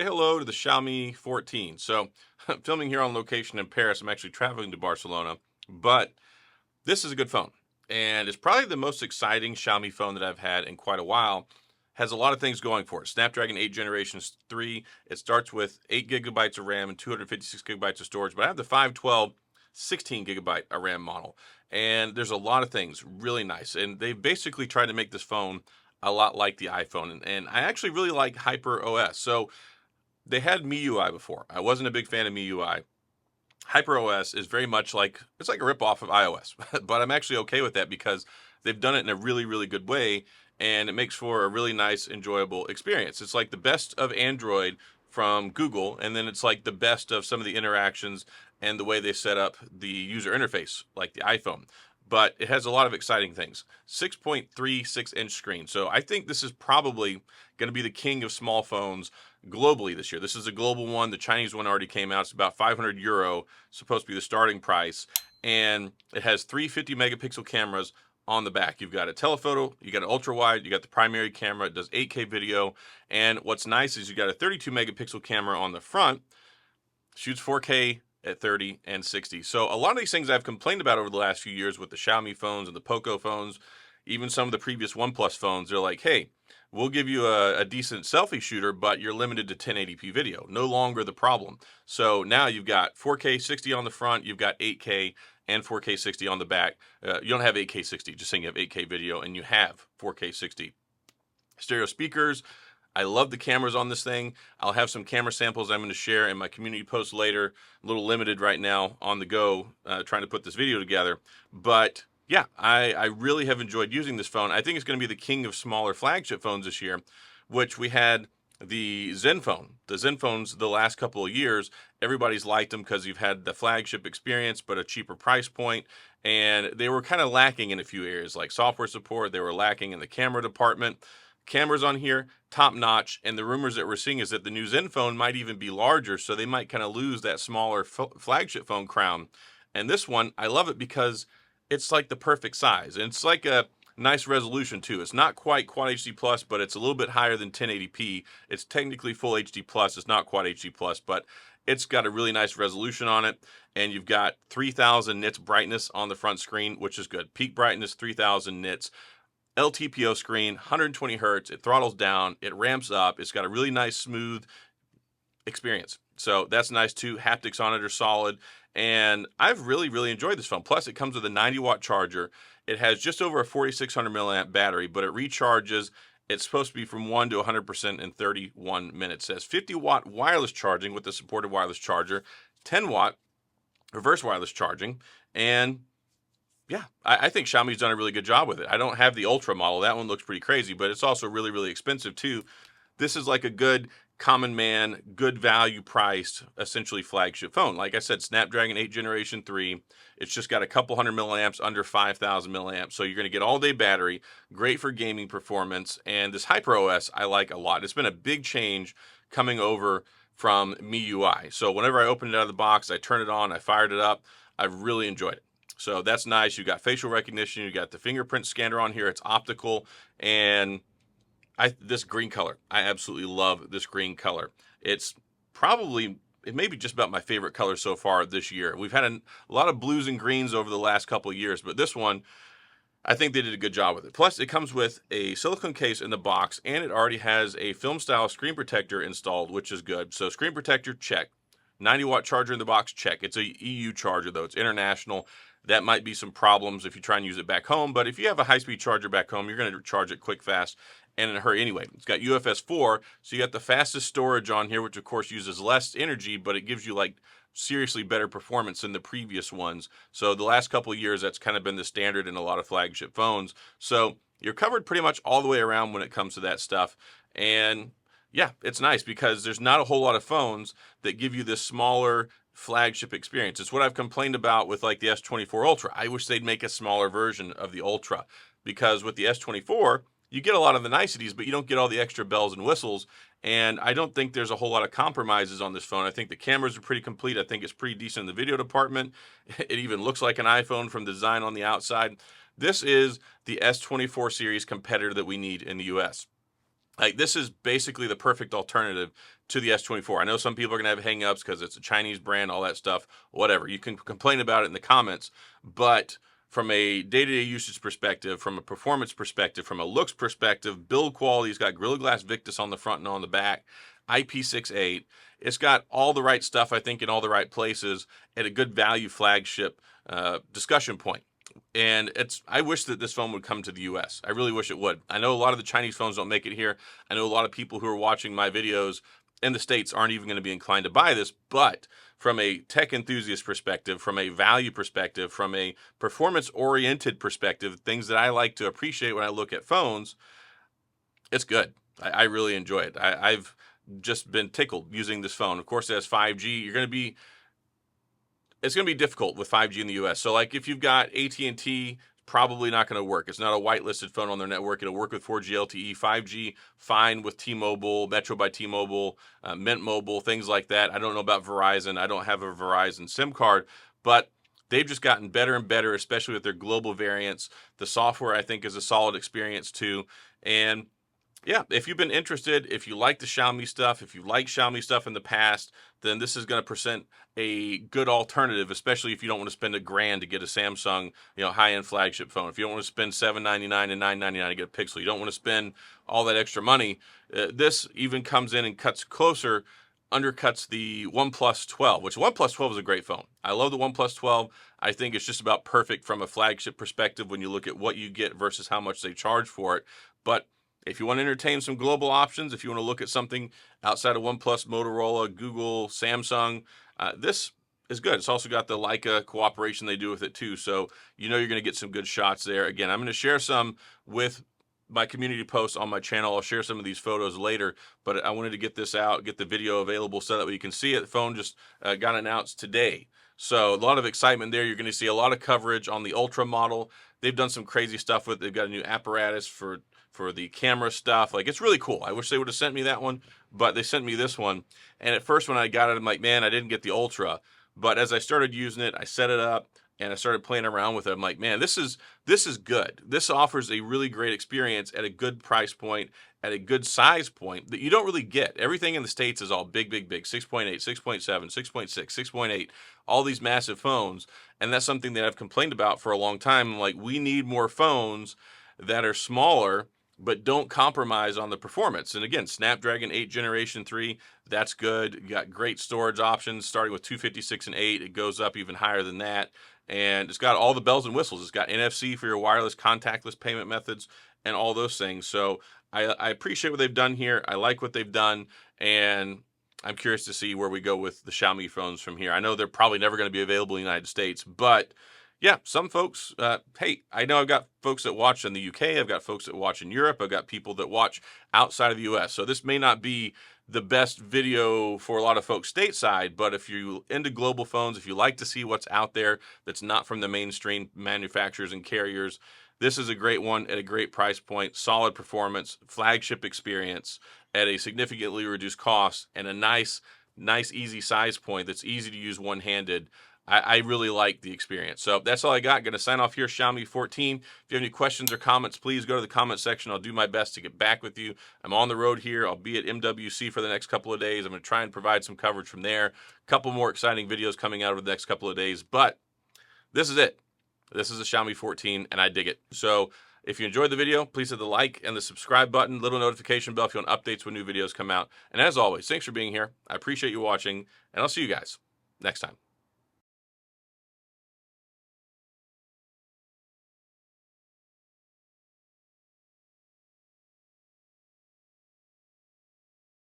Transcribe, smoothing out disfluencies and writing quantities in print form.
say hello to the Xiaomi 14. So I'm filming here on location in Paris. I'm actually traveling to Barcelona, but this is a good phone. And it's probably the most exciting Xiaomi phone that I've had in quite a while. Has a lot of things going for it. Snapdragon 8 Generation 3. It starts with 8 gigabytes of RAM and 256 gigabytes of storage, but I have the 512 16 gigabyte RAM model. And there's a lot of things really nice. And they basically tried to make this phone a lot like the iPhone. And I actually really like Hyper OS. So they had MIUI before. I wasn't a big fan of MIUI. HyperOS is very much like, it's like a ripoff of iOS, but I'm actually okay with that because they've done it in a really, really good way, and it makes for a really nice, enjoyable experience. It's like the best of Android from Google, and then it's like the best of some of the interactions and the way they set up the user interface, like the iPhone. But it has a lot of exciting things. 6.36-inch screen. So I think this is probably going to be the king of small phones globally this year. This is a global one. The Chinese one already came out. It's about 500 euro, supposed to be the starting price. And it has 350 megapixel cameras on the back. You've got a telephoto, you got an ultra wide, you got the primary camera, it does 8K video. And what's nice is you got a 32 megapixel camera on the front, shoots 4K at 30 and 60. So a lot of these things I've complained about over the last few years with the Xiaomi phones and the Poco phones, even some of the previous OnePlus phones, they're like, hey, we'll give you a decent selfie shooter, but you're limited to 1080p video. No longer the problem. So now you've got 4K 60 on the front, you've got 8K and 4K 60 on the back. You don't have 8K 60, just saying you have 8K video, and you have 4K 60. Stereo speakers. I love the cameras on this thing. I'll have some camera samples I'm going to share in my community post later. A little limited right now on the go, trying to put this video together. But yeah, I really have enjoyed using this phone. I think it's going to be the king of smaller flagship phones this year, which we had the Zenfone. The Zenphones the last couple of years, everybody's liked them because you've had the flagship experience, but a cheaper price point. And they were kind of lacking in a few areas, like software support. They were lacking in the camera department. Cameras on here, top notch, and the rumors that we're seeing is that the new Zenfone might even be larger, so they might kind of lose that smaller flagship phone crown. And this one, I love it because it's like the perfect size, and it's like a nice resolution too. It's not quite Quad HD Plus, but it's a little bit higher than 1080p. It's technically Full HD Plus. It's not Quad HD Plus, but it's got a really nice resolution on it, and you've got 3000 nits brightness on the front screen, which is good. Peak brightness, 3000 nits. LTPO screen, 120 hertz, it throttles down, it ramps up, it's got a really nice smooth experience. So that's nice too. Haptics on it are solid, and I've really enjoyed this phone. Plus it comes with a 90-watt charger. It has just over a 4600 milliamp battery, but it recharges. It's supposed to be from 1 to 100% in 31 minutes. It has 50-watt wireless charging with the supported wireless charger, 10-watt reverse wireless charging, and yeah, I think Xiaomi's done a really good job with it. I don't have the Ultra model. That one looks pretty crazy, but it's also really expensive too. This is like a good common man, good value priced, essentially flagship phone. Like I said, Snapdragon 8 Generation 3. It's just got a couple hundred milliamps, under 5,000 milliamps. So you're going to get all-day battery, great for gaming performance. And this HyperOS I like a lot. It's been a big change coming over from MIUI. So whenever I open it out of the box, I turn it on, I fired it up. I've really enjoyed it. So that's nice. You got facial recognition. You got the fingerprint scanner on here. It's optical. And this green color, I absolutely love this green color. It's probably, it may be just about my favorite color so far this year. We've had a lot of blues and greens over the last couple of years, but this one, I think they did a good job with it. Plus, it comes with a silicone case in the box, and it already has a film-style screen protector installed, which is good. So screen protector, check. 90-watt charger in the box, check. It's a EU charger, though. It's international. That might be some problems if you try and use it back home, but if you have a high-speed charger back home, you're going to charge it quick, fast, and in a hurry anyway. It's got UFS 4, so you got the fastest storage on here, which of course uses less energy, but it gives you like seriously better performance than the previous ones. So the last couple of years, that's kind of been the standard in a lot of flagship phones. So you're covered pretty much all the way around when it comes to that stuff. And yeah, it's nice because there's not a whole lot of phones that give you this smaller flagship experience. It's what I've complained about with like the S24 Ultra. I wish they'd make a smaller version of the Ultra, because with the S24, you get a lot of the niceties, but you don't get all the extra bells and whistles. And I don't think there's a whole lot of compromises on this phone. I think the cameras are pretty complete. I think it's pretty decent in the video department. It even looks like an iPhone from the design on the outside. This is the S24 series competitor that we need in the US. Like, this is basically the perfect alternative to the S24. I know some people are going to have hang-ups because it's a Chinese brand, all that stuff, whatever. You can complain about it in the comments, but from a day-to-day usage perspective, from a performance perspective, from a looks perspective, build quality, it's got Gorilla Glass Victus on the front and on the back, IP68. It's got all the right stuff, I think, in all the right places at a good value flagship discussion point. And I wish that this phone would come to the US. I really wish it would. I know a lot of the Chinese phones don't make it here. I know a lot of people who are watching my videos in the States aren't even going to be inclined to buy this, but from a tech enthusiast perspective, from a value perspective, from a performance-oriented perspective, things that I like to appreciate when I look at phones, it's good. I really enjoy it. I've just been tickled using this phone. Of course, it has 5G. It's going to be difficult with 5G in the US. So like if you've got AT&T, probably not going to work. It's not a whitelisted phone on their network. It'll work with 4G LTE, 5G, fine with T-Mobile, Metro by T-Mobile, Mint Mobile, things like that. I don't know about Verizon. I don't have a Verizon SIM card, but they've just gotten better and better, especially with their global variants. The software, I think, is a solid experience too. And yeah, if you've been interested, if you like the Xiaomi stuff, if you like Xiaomi stuff in the past, then this is going to present a good alternative, especially if you don't want to spend $1,000 to get a Samsung, high-end flagship phone. If you don't want to spend $799 and $999 to get a Pixel, you don't want to spend all that extra money. This even comes in and cuts closer, undercuts the OnePlus 12, which OnePlus 12 is a great phone. I love the OnePlus 12. I think it's just about perfect from a flagship perspective when you look at what you get versus how much they charge for it. But if you want to entertain some global options, if you want to look at something outside of OnePlus, Motorola, Google, Samsung, this is good. It's also got the Leica cooperation they do with it too. So you're going to get some good shots there. Again, I'm going to share some with my community posts on my channel. I'll share some of these photos later, but I wanted to get this out, get the video available so that way you can see it. The phone just got announced today. So a lot of excitement there. You're going to see a lot of coverage on the Ultra model. They've done some crazy stuff with it. They've got a new apparatus for the camera stuff. Like, it's really cool. I wish they would have sent me that one, but they sent me this one. And at first when I got it, I'm like, man, I didn't get the Ultra. But as I started using it, I set it up and I started playing around with it. I'm like, man, this is good. This offers a really great experience at a good price point, at a good size point that you don't really get. Everything in the States is all big, big, big, 6.8, 6.7, 6.6, 6.8, all these massive phones. And that's something that I've complained about for a long time. I'm like, we need more phones that are smaller but don't compromise on the performance. And again, Snapdragon 8 Generation 3, that's good. You got great storage options starting with 256 and 8. It goes up even higher than that. And it's got all the bells and whistles. It's got NFC for your wireless contactless payment methods and all those things. So I appreciate what they've done here. I like what they've done. And I'm curious to see where we go with the Xiaomi phones from here. I know they're probably never going to be available in the United States, but yeah, some folks, hey, I know I've got folks that watch in the UK, I've got folks that watch in Europe, I've got people that watch outside of the US. So this may not be the best video for a lot of folks stateside, but if you're into global phones, if you like to see what's out there that's not from the mainstream manufacturers and carriers, this is a great one at a great price point, solid performance, flagship experience at a significantly reduced cost, and a nice, easy size point that's easy to use one-handed. I really like the experience. So that's all I got. Going to sign off here, Xiaomi 14. If you have any questions or comments, please go to the comment section. I'll do my best to get back with you. I'm on the road here. I'll be at MWC for the next couple of days. I'm going to try and provide some coverage from there. A couple more exciting videos coming out over the next couple of days. But this is it. This is a Xiaomi 14, and I dig it. So if you enjoyed the video, please hit the like and the subscribe button, little notification bell if you want updates when new videos come out. And as always, thanks for being here. I appreciate you watching, and I'll see you guys next time.